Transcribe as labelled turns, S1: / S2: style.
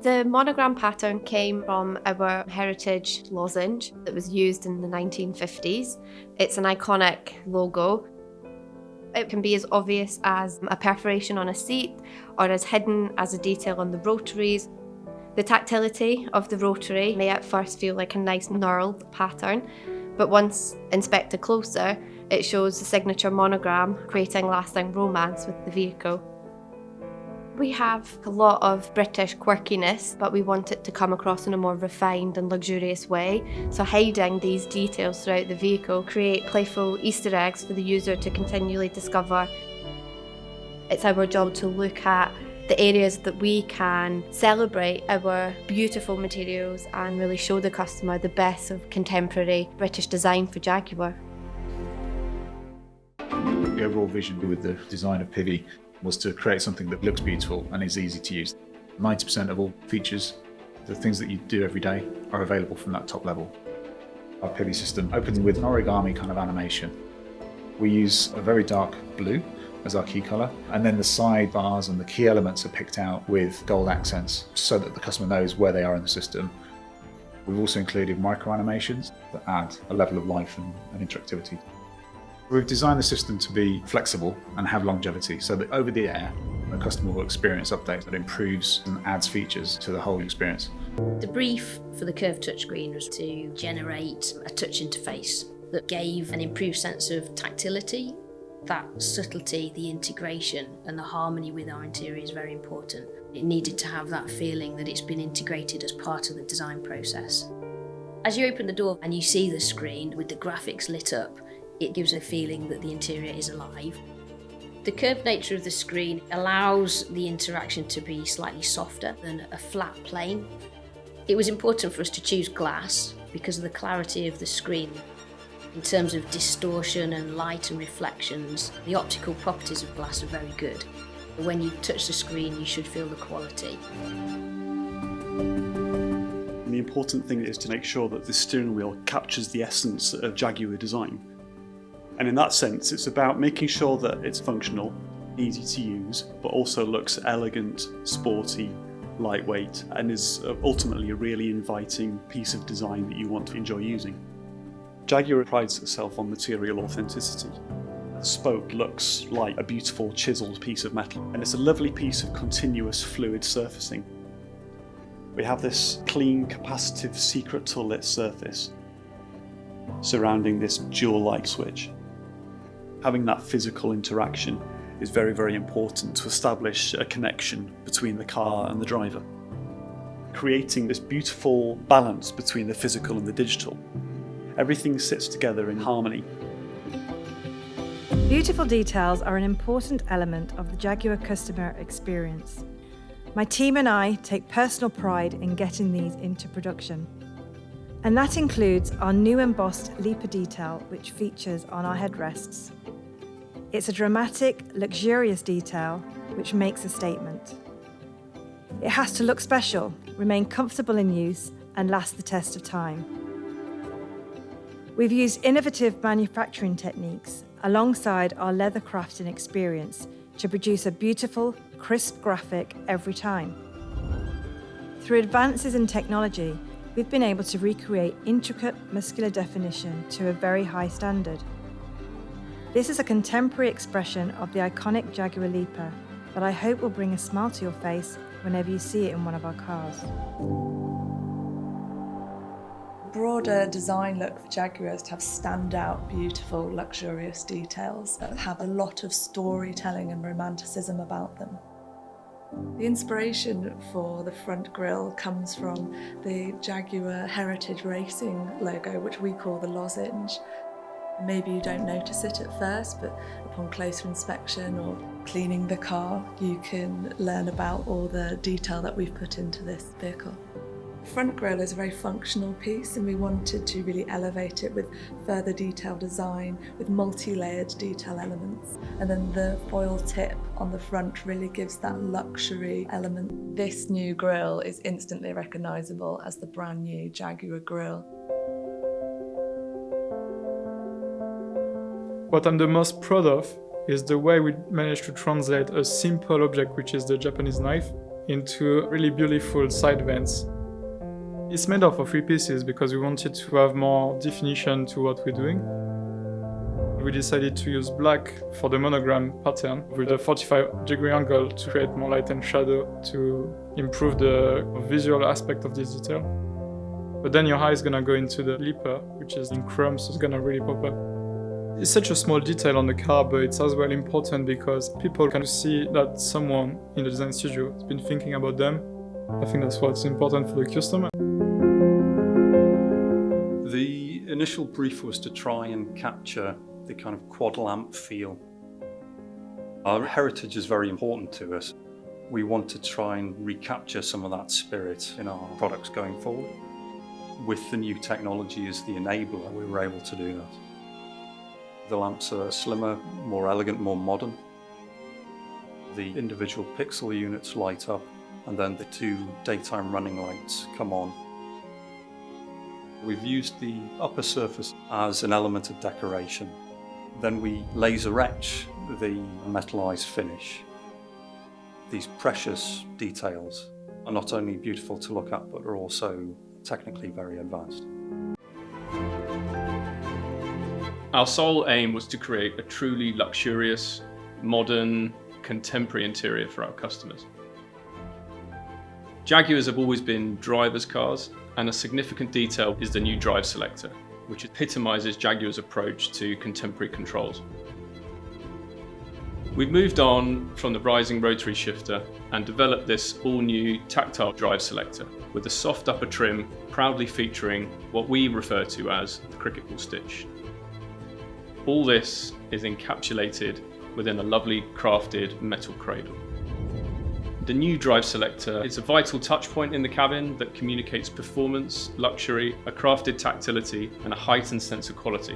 S1: The monogram pattern came from our heritage lozenge that was used in the 1950s. It's an iconic logo. It can be as obvious as a perforation on a seat or as hidden as a detail on the rotaries. The tactility of the rotary may at first feel like a nice knurled pattern, but once inspected closer, it shows the signature monogram, creating lasting romance with the vehicle. We have a lot of British quirkiness, but we want it to come across in a more refined and luxurious way. So hiding these details throughout the vehicle create playful Easter eggs for the user to continually discover. It's our job to look at the areas that we can celebrate our beautiful materials and really show the customer the best of contemporary British design for Jaguar.
S2: The overall vision with the design of Pivy was to create something that looks beautiful and is easy to use. 90% of all features, the things that you do every day, are available from that top level. Our Pivy system opens with an origami kind of animation. We use a very dark blue as our key colour, and then the side bars and the key elements are picked out with gold accents so that the customer knows where they are in the system. We've also included micro animations that add a level of life and interactivity. We've designed the system to be flexible and have longevity so that over the air, the customer will experience updates that improves and adds features to the whole experience.
S3: The brief for the curved touchscreen was to generate a touch interface that gave an improved sense of tactility. That subtlety, the integration and the harmony with our interior is very important. It needed to have that feeling that it's been integrated as part of the design process. As you open the door and you see the screen with the graphics lit up, it gives a feeling that the interior is alive. The curved nature of the screen allows the interaction to be slightly softer than a flat plane. It was important for us to choose glass because of the clarity of the screen. In terms of distortion and light and reflections, the optical properties of glass are very good. When you touch the screen, you should feel the quality.
S4: The important thing is to make sure that the steering wheel captures the essence of Jaguar design. And in that sense, it's about making sure that it's functional, easy to use, but also looks elegant, sporty, lightweight, and is ultimately a really inviting piece of design that you want to enjoy using. Jaguar prides itself on material authenticity. The spoke looks like a beautiful chiseled piece of metal, and it's a lovely piece of continuous fluid surfacing. We have this clean, capacitive, secret tool lit surface surrounding this dual light switch. Having that physical interaction is very, very important to establish a connection between the car and the driver. Creating this beautiful balance between the physical and the digital. Everything sits together in harmony.
S5: Beautiful details are an important element of the Jaguar customer experience. My team and I take personal pride in getting these into production. And that includes our new embossed leaper detail, which features on our headrests. It's a dramatic, luxurious detail which makes a statement. It has to look special, remain comfortable in use, and last the test of time. We've used innovative manufacturing techniques alongside our leather crafting experience to produce a beautiful, crisp graphic every time. Through advances in technology, we've been able to recreate intricate muscular definition to a very high standard. This is a contemporary expression of the iconic Jaguar leaper that I hope will bring a smile to your face whenever you see it in one of our cars.
S6: Broader design look for Jaguar is to have standout, beautiful, luxurious details that have a lot of storytelling and romanticism about them. The inspiration for the front grille comes from the Jaguar Heritage Racing logo, which we call the lozenge. Maybe you don't notice it at first, but upon closer inspection or cleaning the car, you can learn about all the detail that we've put into this vehicle. The front grille is a very functional piece, and we wanted to really elevate it with further detailed design, with multi-layered detail elements. And then the foil tip on the front really gives that luxury element. This new grille is instantly recognisable as the brand new Jaguar grille.
S7: What I'm the most proud of is the way we managed to translate a simple object, which is the Japanese knife, into really beautiful side vents. It's made up of 3 pieces because we wanted to have more definition to what we're doing. We decided to use black for the monogram pattern with a 45-degree angle to create more light and shadow to improve the visual aspect of this detail. But then your eye is gonna go into the lipper, which is in chrome, so it's gonna really pop up. It's such a small detail on the car, but it's as well important because people can see that someone in the design studio has been thinking about them. I think that's what's important for the customer.
S4: The initial brief was to try and capture the kind of quad lamp feel. Our heritage is very important to us. We want to try and recapture some of that spirit in our products going forward. With the new technology as the enabler, we were able to do that. The lamps are slimmer, more elegant, more modern. The individual pixel units light up, and then the 2 daytime running lights come on. We've used the upper surface as an element of decoration. Then we laser etch the metallized finish. These precious details are not only beautiful to look at, but are also technically very advanced.
S8: Our sole aim was to create a truly luxurious, modern, contemporary interior for our customers. Jaguars have always been drivers' cars, and a significant detail is the new drive selector, which epitomizes Jaguar's approach to contemporary controls. We've moved on from the rising rotary shifter and developed this all-new tactile drive selector with a soft upper trim proudly featuring what we refer to as the cricket ball stitch. All this is encapsulated within a lovely crafted metal cradle. The new drive selector is a vital touch point in the cabin that communicates performance, luxury, a crafted tactility, and a heightened sense of quality.